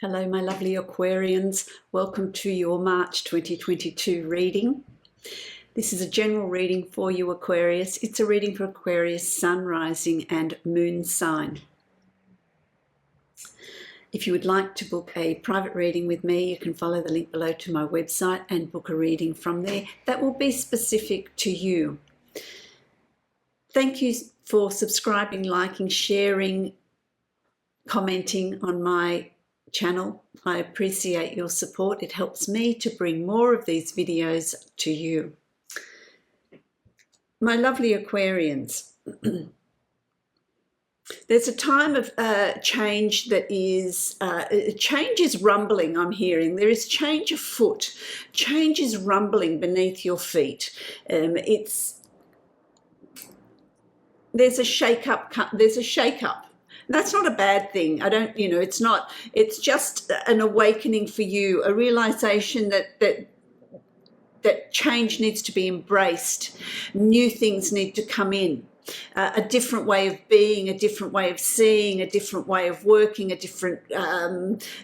Hello, my lovely Aquarians. Welcome to your March 2022 reading. This is a general reading for you, Aquarius. It's a reading for Aquarius, Sun, Rising and Moon sign. If you would like to book a private reading with me, you can follow the link below to my website and book a reading from there. That will be specific to you. Thank you for subscribing, liking, sharing, commenting on my channel. I appreciate your support. It helps me to bring more of these videos to you. My lovely Aquarians, there's a time of change that is, change is rumbling, I'm hearing. There is change afoot. Change is rumbling beneath your feet. There's a shake-up. There's a shake-up. That's not a bad thing. It's just an awakening for you, a realization that change needs to be embraced. New things need to come in. A different way of being, a different way of seeing, a different way of working, a different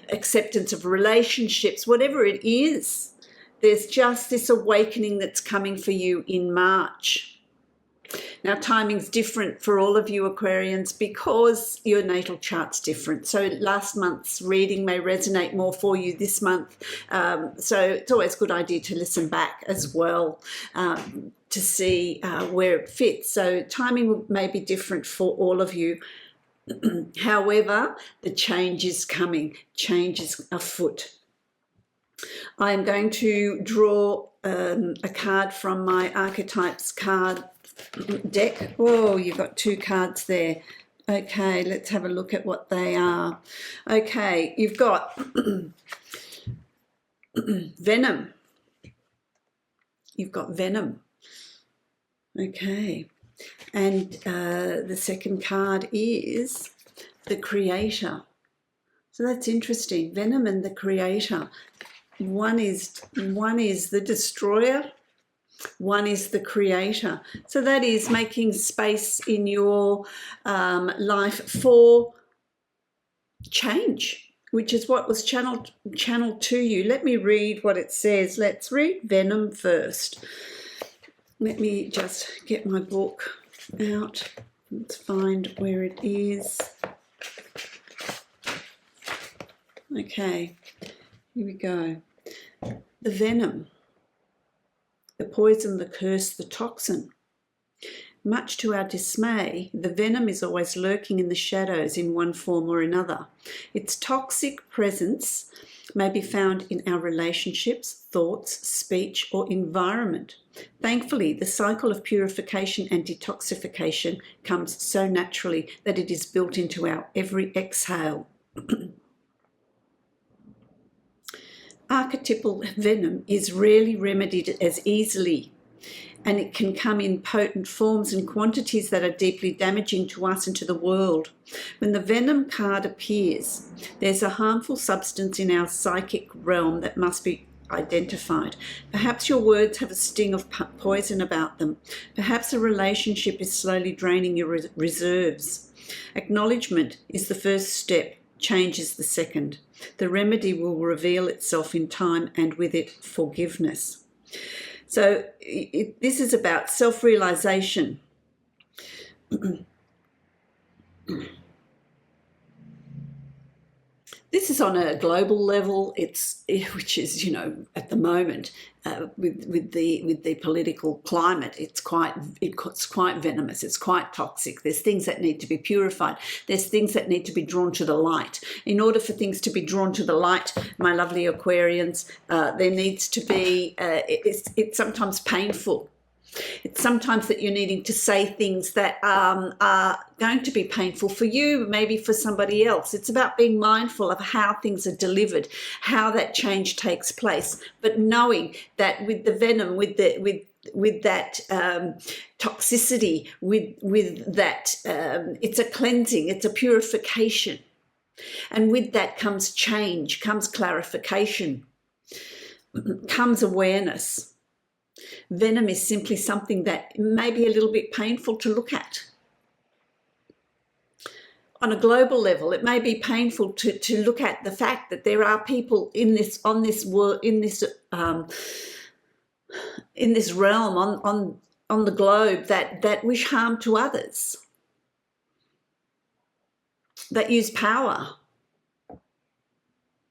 acceptance of relationships, whatever it is. There's just this awakening that's coming for you in March. Now, timing's different for all of you Aquarians because your natal chart's different. So last month's reading may resonate more for you this month. So it's always a good idea to listen back as well to see where it fits. So timing may be different for all of you. However, the change is coming. Change is afoot. I am going to draw a card from my archetypes card deck. Oh, you've got two cards there. Okay, let's have a look at what they are. Okay, you've got Venom. You've got Venom. Okay, and the second card is the Creator. So that's interesting. Venom and the Creator. One is the Destroyer. One is the Creator. So that is making space in your life for change, which is what was channeled to you. Let me read what it says. Let's read Venom first. Let me just get my book out. Let's find where it is. Okay, here we go. The venom. The poison, the curse, the toxin. Much to our dismay, the venom is always lurking in the shadows in one form or another. Its toxic presence may be found in our relationships, thoughts, speech, or environment. Thankfully, the cycle of purification and detoxification comes so naturally that it is built into our every exhale. Archetypal venom is rarely remedied as easily, and it can come in potent forms and quantities that are deeply damaging to us and to the world. When the venom card appears, there's a harmful substance in our psychic realm that must be identified. Perhaps your words have a sting of poison about them. Perhaps a relationship is slowly draining your reserves. Acknowledgement is the first step. Change is the second. The remedy will reveal itself in time, and with it, forgiveness. So this is about self-realization. This is on a global level, which is, at the moment, with the political climate, it's quite venomous. It's quite toxic. There's things that need to be purified. There's things that need to be drawn to the light. In order for things to be drawn to the light, my lovely Aquarians, there needs to be. It's sometimes painful. It's sometimes that you're needing to say things that are going to be painful for you, maybe for somebody else. It's about being mindful of how things are delivered, how that change takes place, but knowing that with the venom, with that toxicity, with that, it's a cleansing, it's a purification. And with that comes change, comes clarification, comes awareness. Venom is simply something that may be a little bit painful to look at. on a global level, it may be painful to look at the fact that there are people in this on this world in this realm on the globe that wish harm to others, that use power.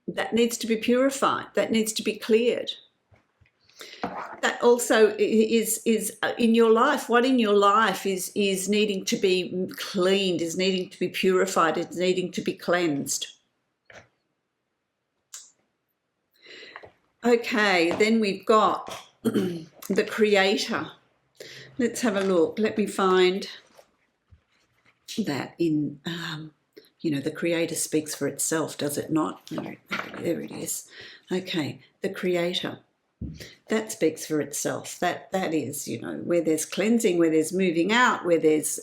That needs to be purified. That needs to be cleared. That also is in your life. What in your life is needing to be cleaned, is needing to be purified, is needing to be cleansed. Okay, then we've got the Creator. Let's have a look. Let me find that in, you know, the Creator speaks for itself, does it not? There it is. Okay, the Creator. That speaks for itself. That is, you know, where there's cleansing, where there's moving out, where there's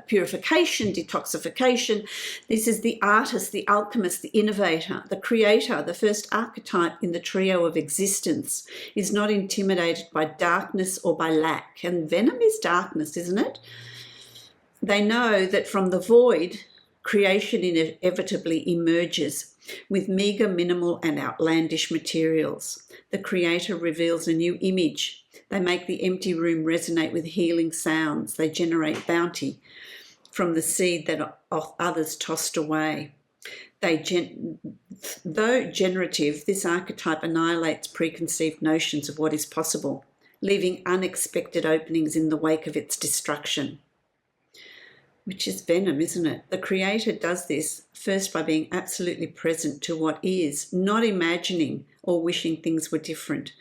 purification, detoxification. This is the artist, the alchemist, the innovator, the creator. The first archetype in the trio of existence is not intimidated by darkness or by lack. And Venom is darkness, isn't it? They know that from the void, creation inevitably emerges with meagre, minimal and outlandish materials. The Creator reveals a new image. They make the empty room resonate with healing sounds. They generate bounty from the seed that others tossed away. Though generative, this archetype annihilates preconceived notions of what is possible, leaving unexpected openings in the wake of its destruction. Which is Venom, isn't it? The Creator does this first by being absolutely present to what is, not imagining or wishing things were different.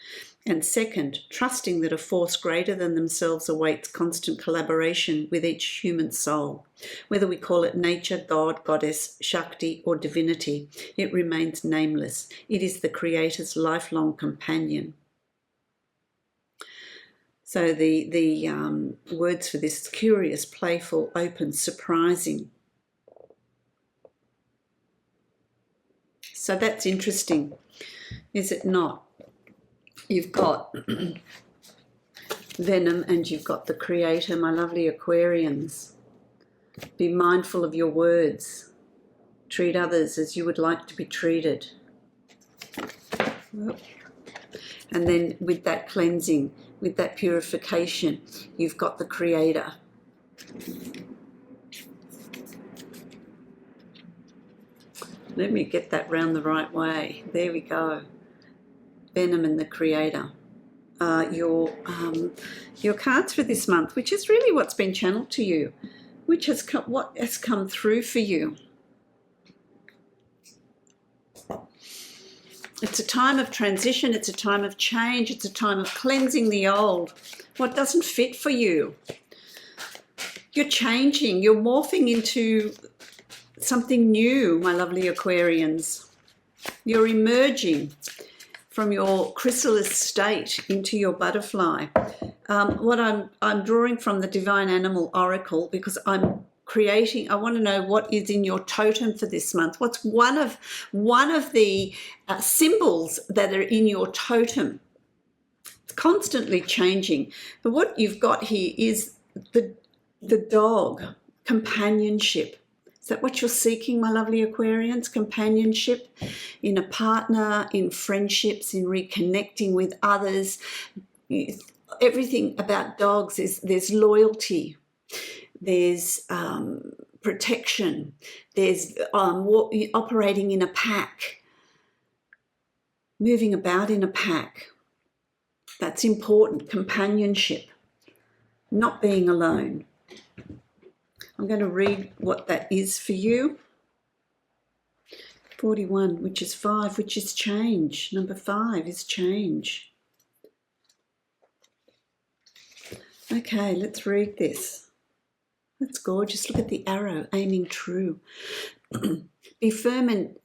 And second, trusting that a force greater than themselves awaits constant collaboration with each human soul. Whether we call it nature, God, goddess, Shakti, or divinity, it remains nameless. It is the Creator's lifelong companion. So the words for this: curious, playful, open, surprising. So that's interesting, is it not? You've got Venom and you've got the Creator, my lovely Aquarians. Be mindful of your words. Treat others as you would like to be treated. And then with that cleansing, with that purification, you've got the Creator. Let me get that round the right way. There we go. Venom and the Creator are your cards for this month, which is really what's been channeled to you, which has what has come through for you. It's a time of transition, it's a time of change, it's a time of cleansing the old, what doesn't fit for you. You're changing, you're morphing into something new, my lovely Aquarians. You're emerging from your chrysalis state into your butterfly. What I'm drawing from the Divine Animal Oracle, because I'm creating, I want to know what is in your totem for this month. What's one of the symbols that are in your totem? It's constantly changing. But what you've got here is the dog, companionship. Is that what you're seeking, my lovely Aquarians? Companionship in a partner, in friendships, in reconnecting with others. Everything about dogs is there's loyalty. There's protection, there's operating in a pack, moving about in a pack. That's important, companionship, not being alone. I'm going to read what that is for you. 41, which is 5, which is change. Number 5 is change. Okay, let's read this. That's gorgeous. Look at the arrow aiming true. Be a firm and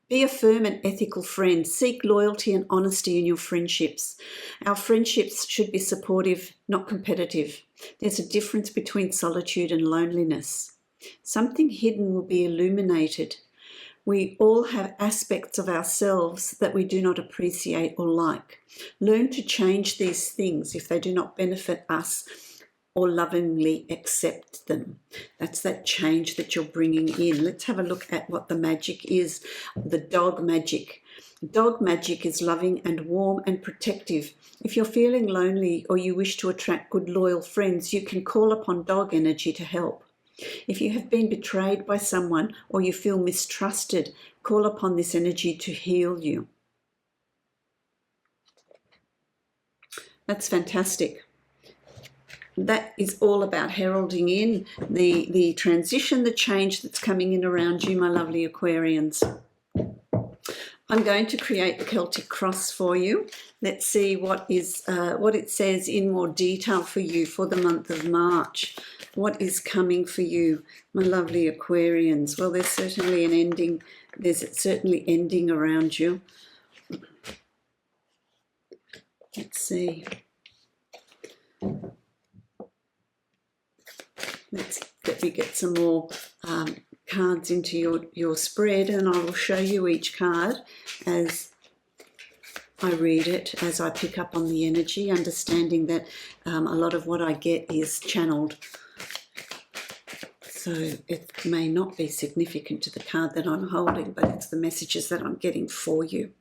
ethical friend. Seek loyalty and honesty in your friendships. Our friendships should be supportive, not competitive. There's a difference between solitude and loneliness. Something hidden will be illuminated. We all have aspects of ourselves that we do not appreciate or like. Learn to change these things if they do not benefit us or lovingly accept them. That's that change that you're bringing in. Let's have a look at what the magic is, the dog magic. Dog magic is loving and warm and protective. If you're feeling lonely or you wish to attract good, loyal friends, you can call upon dog energy to help. If you have been betrayed by someone or you feel mistrusted, call upon this energy to heal you. That's fantastic. That is all about heralding in the transition, the change that's coming in around you, my lovely Aquarians. I'm going to create the Celtic cross for you. Let's see what it says in more detail for you for the month of March. What is coming for you, my lovely Aquarians? Well, there's certainly an ending. There's certainly ending around you. Let's see. Let me get some more cards into your spread, and I will show you each card as I read it, as I pick up on the energy, understanding that a lot of what I get is channeled. So it may not be significant to the card that I'm holding, but it's the messages that I'm getting for you.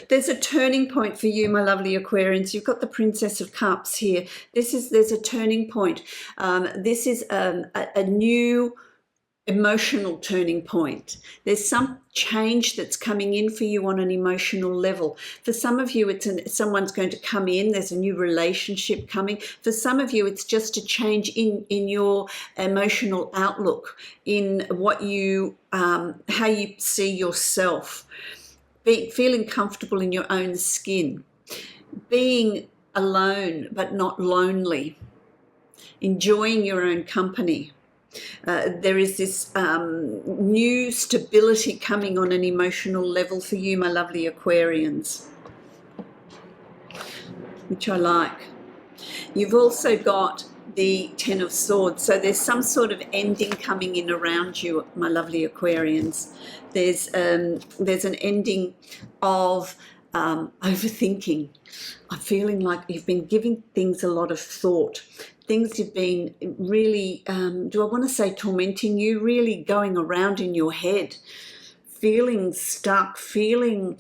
There's a turning point for you, my lovely Aquarians. You've got the Princess of Cups here. There's a turning point. This is a new emotional turning point. There's some change that's coming in for you on an emotional level. For some of you, someone's going to come in. There's a new relationship coming. For some of you, it's just a change in your emotional outlook, in what you, how you see yourself. Feeling comfortable in your own skin, being alone but not lonely, enjoying your own company. There is this new stability coming on an emotional level for you, my lovely Aquarians, which I like. You've also got the Ten of Swords. So there's some sort of ending coming in around you, my lovely Aquarians. There's an ending of overthinking. I'm feeling like you've been giving things a lot of thought. Things you've been really, do I want to say tormenting you, really going around in your head, feeling stuck, feeling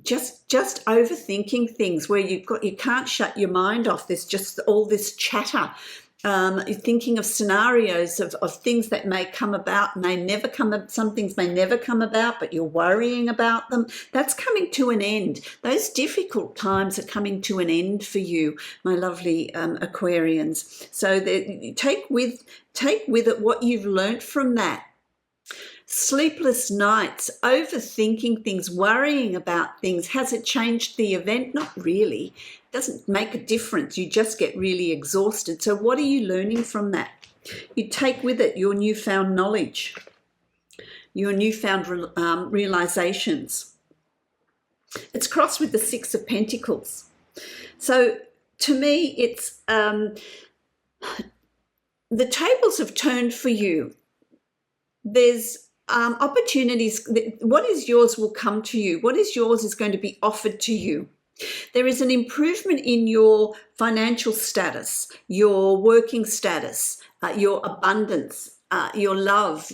just overthinking things where you can't shut your mind off. There's just all this chatter. You're thinking of scenarios of things that may come about, may never come. Some things may never come about, but you're worrying about them. That's coming to an end. Those difficult times are coming to an end for you, my lovely Aquarians. So take with it what you've learnt from that. Sleepless nights, overthinking things, worrying about things. Has it changed the event? Not really. It doesn't make a difference. You just get really exhausted. So what are you learning from that? You take with it your newfound knowledge, your newfound realizations. It's crossed with the Six of Pentacles. So to me, it's the tables have turned for you. There's opportunities. What is yours will come to you. What is yours is going to be offered to you. There is an improvement in your financial status, your working status, your abundance, your love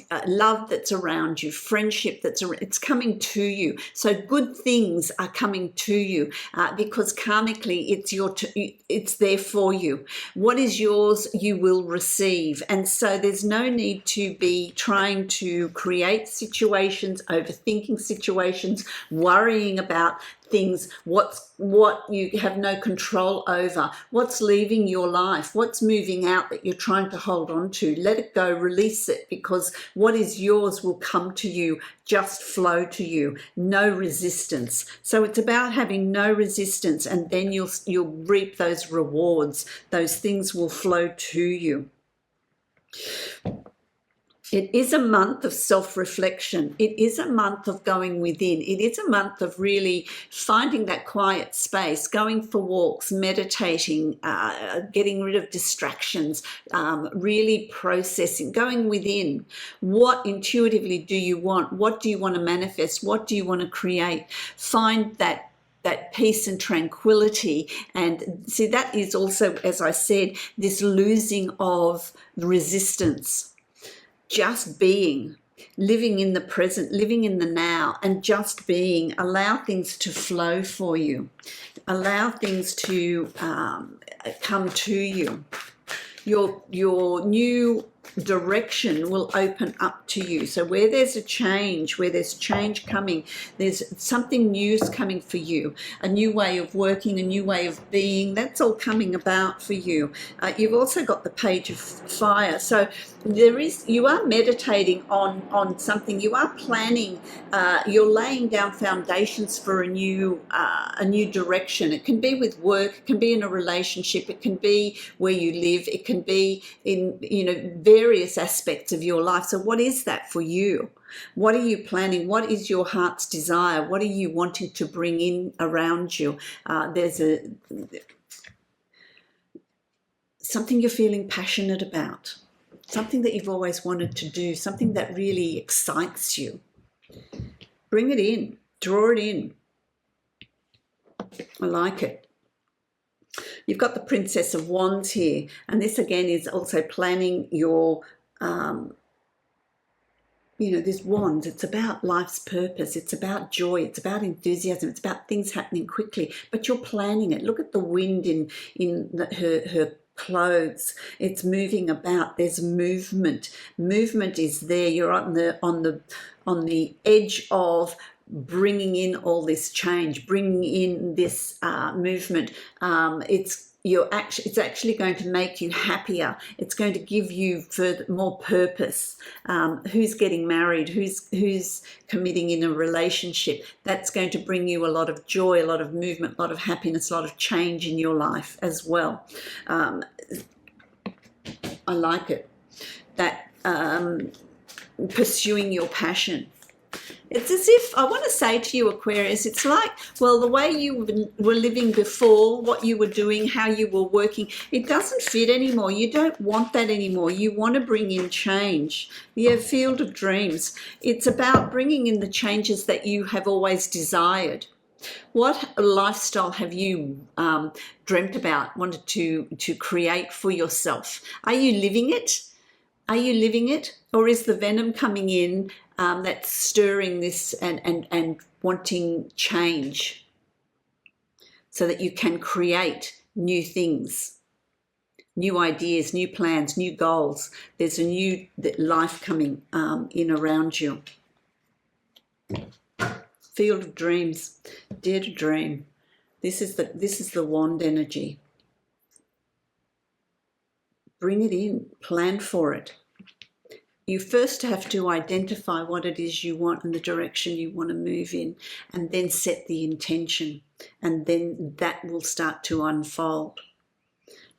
that's around you, friendship it's coming to you. So good things are coming to you because karmically it's there for you. What is yours, you will receive. And so there's no need to be trying to create situations, overthinking situations, worrying about things, what you have no control over, what's leaving your life, what's moving out that you're trying to hold on to. Let it go, release it, because what is yours will come to you, just flow to you, no resistance. So it's about having no resistance, and then you'll reap those rewards. Those things will flow to you. It is a month of self-reflection. It is a month of going within. It is a month of really finding that quiet space, going for walks, meditating, getting rid of distractions, really processing, going within. What intuitively do you want? What do you want to manifest? What do you want to create? Find that that peace and tranquility. And see, that is also, as I said, this losing of resistance, just being, living in the present, living in the now, and just being. Allow things to flow for you. Allow things to come to you. Your new direction will open up to you. So where there's a change, where there's change coming, there's something new's coming for you, a new way of working, a new way of being. That's all coming about for you. You've also got the Page of Fire. So you are meditating on something. You are planning. You're laying down foundations for a new direction. It can be with work. It can be in a relationship. It can be where you live. It can be in various aspects of your life. So what is that for you? What are you planning? What is your heart's desire? What are you wanting to bring in around you? There's something you're feeling passionate about, something that you've always wanted to do, something that really excites you. Bring it in, draw it in. I like it. You've got the Princess of Wands here, and this again is also planning your, this wands. It's about life's purpose. It's about joy. It's about enthusiasm. It's about things happening quickly, but you're planning it. Look at the wind in her clothes. It's moving about. There's movement. Movement is there. You're on the edge of bringing in all this change, bringing in this movement. It's actually going to make you happier. It's going to give you more purpose. Who's getting married? Who's committing in a relationship? That's going to bring you a lot of joy, a lot of movement, a lot of happiness, a lot of change in your life as well. I like it. That pursuing your passion. It's as if, I want to say to you, Aquarius, it's like, well, the way you were living before, what you were doing, how you were working, it doesn't fit anymore. You don't want that anymore. You want to bring in change. Yeah, Field of Dreams. It's about bringing in the changes that you have always desired. What lifestyle have you dreamt about, wanted to create for yourself? Are you living it? Are you living it? Or is the venom coming in that's stirring this and wanting change so that you can create new things, new ideas, new plans, new goals? There's a new life coming in around you. Field of Dreams, dare to dream. This is the wand energy. Bring it in, plan for it. You first have to identify what it is you want and the direction you want to move in, and then set the intention, and then that will start to unfold.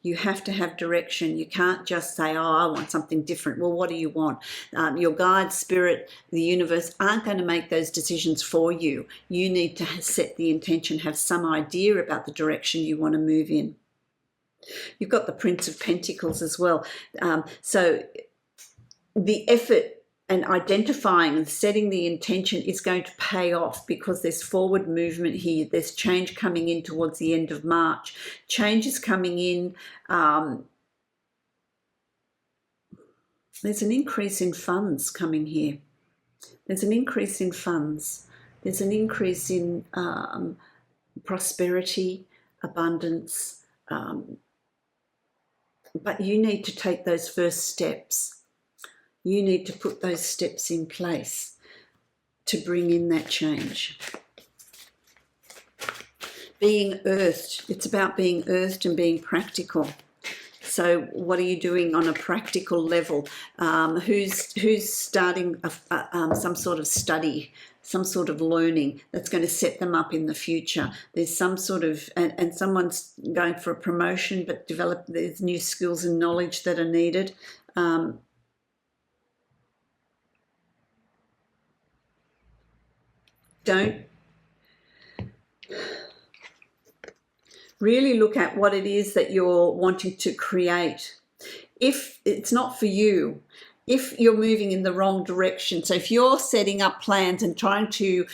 You have to have direction. You can't just say, oh, I want something different. Well, what do you want? Your guide, spirit, the universe aren't going to make those decisions for you. You need to set the intention, have some idea about the direction you want to move in. You've got the Prince of Pentacles as well. So the effort and identifying and setting the intention is going to pay off, because there's forward movement here. There's change coming in towards the end of March. Change is coming in. There's an increase in funds coming here. There's an increase in funds. There's an increase in prosperity, abundance. But you need to take those first steps. You need to put those steps in place to bring in that change. Being earthed. It's about being earthed and being practical. So what are you doing on a practical level? Who's starting some sort of study, some sort of learning that's going to set them up in the future? There's some sort of, and someone's going for a promotion, but there's new skills and knowledge that are needed. Don't really look at what it is that you're wanting to create. If it's not for you, if you're moving in the wrong direction. So if you're setting up plans and trying to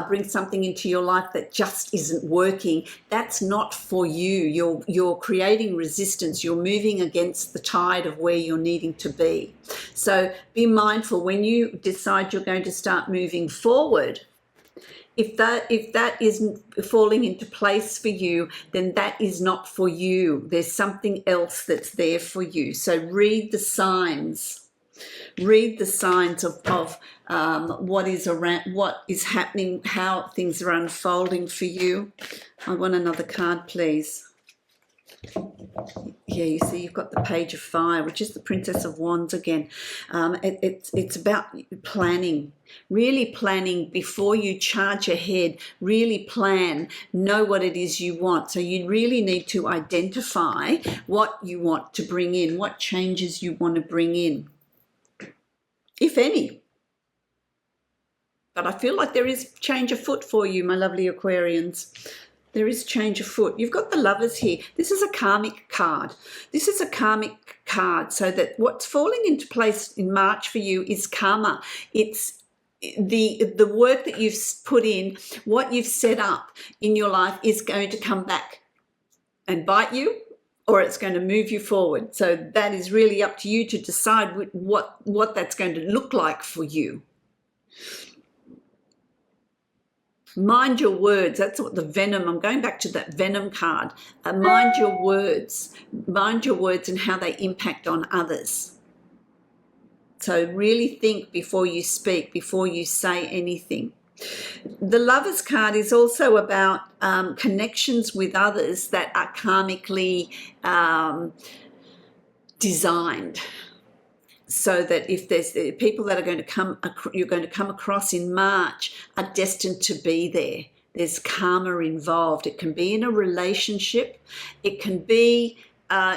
bring something into your life that just isn't working, that's not for you. You're creating resistance. You're moving against the tide of where you're needing to be. So be mindful when you decide you're going to start moving forward. If that isn't falling into place for you, then that is not for you. There's something else that's there for you. So read the signs. Read the signs of what is around, what is happening, how things are unfolding for you. I want another card, please. Yeah, you see, you've got the Page of Fire, which is the Princess of Wands again. It's about planning, really planning before you charge ahead. Really plan, know what it is you want. So you really need to identify what you want to bring in, what changes you want to bring in, if any. But I feel like there is change afoot for you, my lovely Aquarians. There is change afoot. You've got the Lovers here. This is a karmic card. This is a karmic card, so that what's falling into place in March for you is karma. It's the work that you've put in, what you've set up in your life is going to come back and bite you, or it's going to move you forward. So that is really up to you to decide what that's going to look like for you. Mind your words. That's what the Venom, I'm going back to that Venom card. Mind your words. Mind your words and how they impact on others. So really think before you speak, before you say anything. The Lovers card is also about connections with others that are karmically designed. So that if there's people that are going to come, you're going to come across in March are destined to be there. There's karma involved. It can be in a relationship. It can be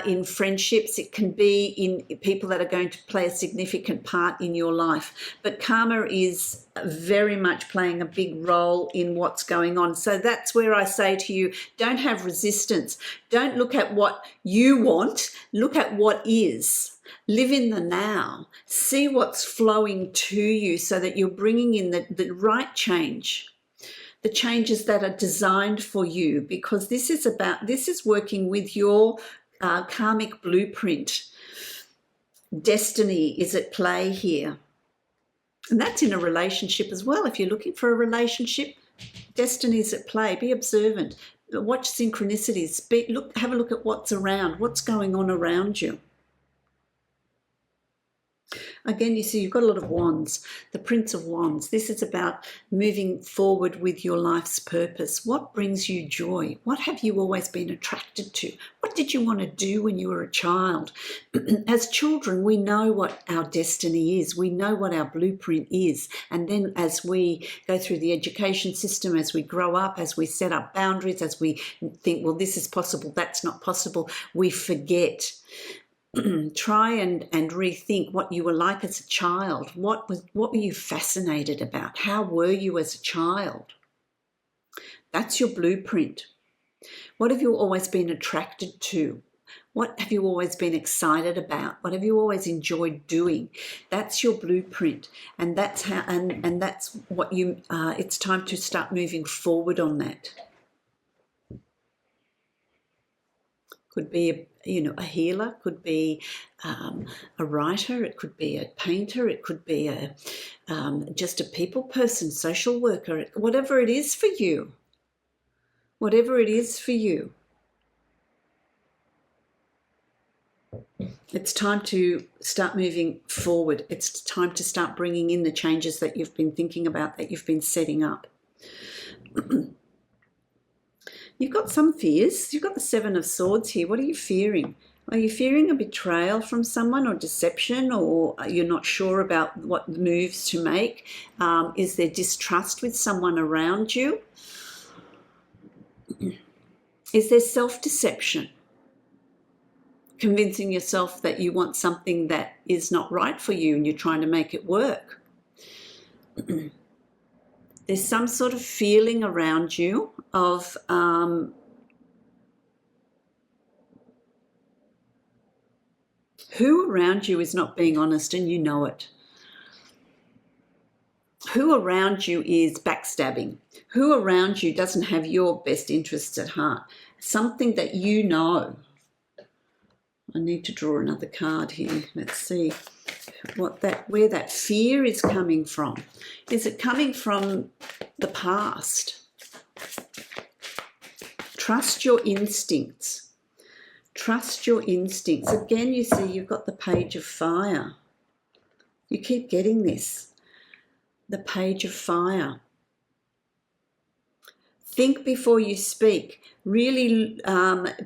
in friendships. It can be in people that are going to play a significant part in your life. But karma is very much playing a big role in what's going on. So that's where I say to you, don't have resistance. Don't look at what you want. Look at what is. Live in the now. See what's flowing to you so that you're bringing in the right change, the changes that are designed for you, because this is working with your karmic blueprint. Destiny is at play here. And that's in a relationship as well. If you're looking for a relationship, destiny is at play. Be observant. Watch synchronicities. Have a look at what's around, what's going on around you. Again, you see, you've got a lot of wands, the Prince of Wands. This is about moving forward with your life's purpose. What brings you joy? What have you always been attracted to? What did you want to do when you were a child? As children, we know what our destiny is. We know what our blueprint is. And then as we go through the education system, as we grow up, as we set up boundaries, as we think, well, this is possible, that's not possible, we forget. Try and rethink what you were like as a child. What were you fascinated about? How were you as a child? That's your blueprint. What have you always been attracted to? What have you always been excited about? What have you always enjoyed doing? That's your blueprint, and that's how. And that's what you. It's time to start moving forward on that. Could be a healer, could be a writer, it could be a painter, it could be just a people person, social worker, whatever it is for you. Whatever it is for you. It's time to start moving forward. It's time to start bringing in the changes that you've been thinking about, that you've been setting up. You've got some fears. You've got the Seven of Swords here. What are you fearing? Are you fearing a betrayal from someone, or deception, or you're not sure about what moves to make? Is there distrust with someone around you? Is there self-deception? Convincing yourself that you want something that is not right for you and you're trying to make it work. There's some sort of feeling around you of Who around you is not being honest and you know it? Who around you is backstabbing? Who around you doesn't have your best interests at heart? Something that you know. I need to draw another card here. Let's see where that fear is coming from. Is it coming from the past? Trust your instincts. Trust your instincts. Again, you see you've got the Page of Fire. You keep getting this. The Page of Fire. Think before you speak. Really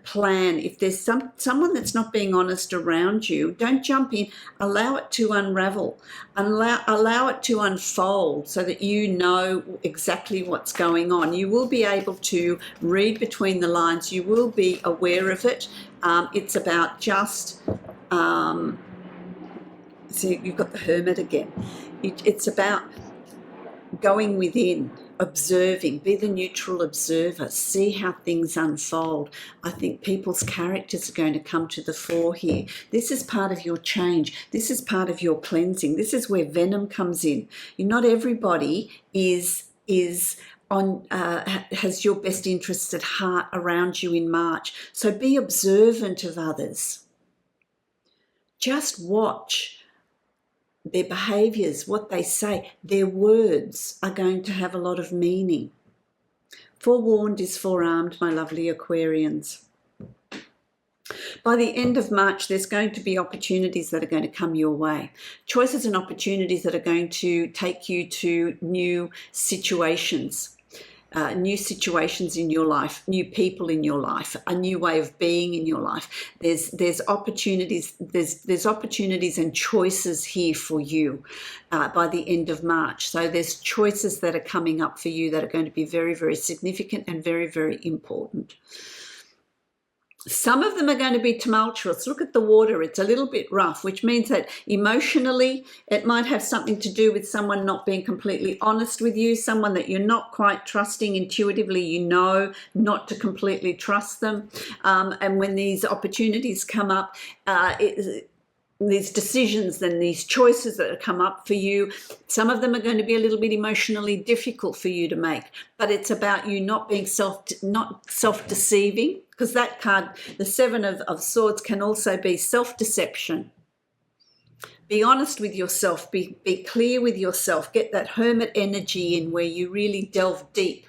plan. If there's someone that's not being honest around you, don't jump in. Allow it to unravel. Allow it to unfold so that you know exactly what's going on. You will be able to read between the lines. You will be aware of it. It's about just... see, you've got the Hermit again. It's about going within, observing, be the neutral observer, see how things unfold. I think people's characters are going to come to the fore here. This is part of your change. This is part of your cleansing. This is where Venom comes in. Not everybody has your best interests at heart around you in March. So be observant of others. Just watch their behaviours, what they say. Their words are going to have a lot of meaning. Forewarned is forearmed, my lovely Aquarians. By the end of March, there's going to be opportunities that are going to come your way. Choices and opportunities that are going to take you to new situations. New situations in your life, new people in your life, a new way of being in your life. There's opportunities. There's opportunities and choices here for you by the end of March. So there's choices that are coming up for you that are going to be very, very significant and very, very important. Some of them are going to be tumultuous. Look at the water. It's a little bit rough, which means that emotionally it might have something to do with someone not being completely honest with you, someone that you're not quite trusting. Intuitively, you know not to completely trust them. And when these opportunities come up, these decisions and these choices that come up for you, some of them are going to be a little bit emotionally difficult for you to make, but it's about you not being self-deceiving, because that card, the Seven of Swords, can also be self-deception. Be honest with yourself, be clear with yourself, get that Hermit energy in where you really delve deep.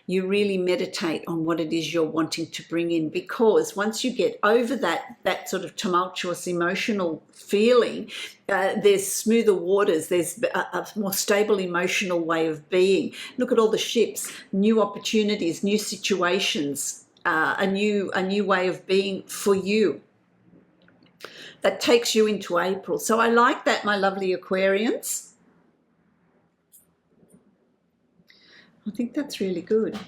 You really meditate on what it is you're wanting to bring in, because once you get over that sort of tumultuous emotional feeling, there's smoother waters, there's a more stable emotional way of being. Look at all the ships, new opportunities, new situations, a new way of being for you. That takes you into April. So I like that, my lovely Aquarians. I think that's really good.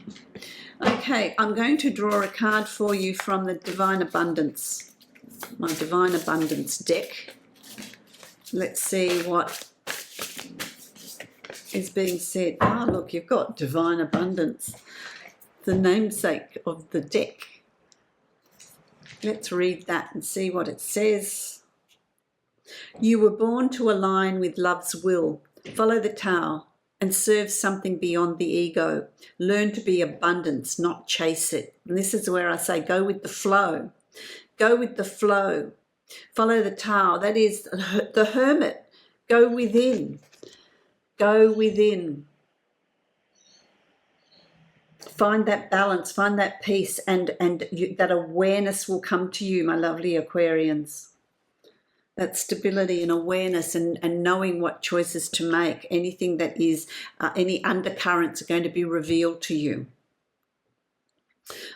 Okay, I'm going to draw a card for you from the Divine Abundance, my Divine Abundance deck. Let's see what is being said. Ah, look, you've got Divine Abundance, the namesake of the deck. Let's read that and see what it says. You were born to align with love's will. Follow the Tao and serve something beyond the ego. Learn to be abundance, not chase it. And this is where I say go with the flow. Go with the flow. Follow the Tao. That is the Hermit. Go within. Go within. Find that balance, find that peace, and that awareness will come to you, my lovely Aquarians. That stability and awareness and knowing what choices to make. Anything that is, any undercurrents are going to be revealed to you.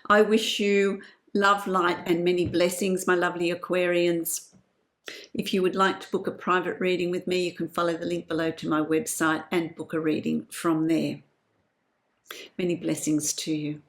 I wish you love, light, and many blessings, my lovely Aquarians. If you would like to book a private reading with me, you can follow the link below to my website and book a reading from there. Many blessings to you.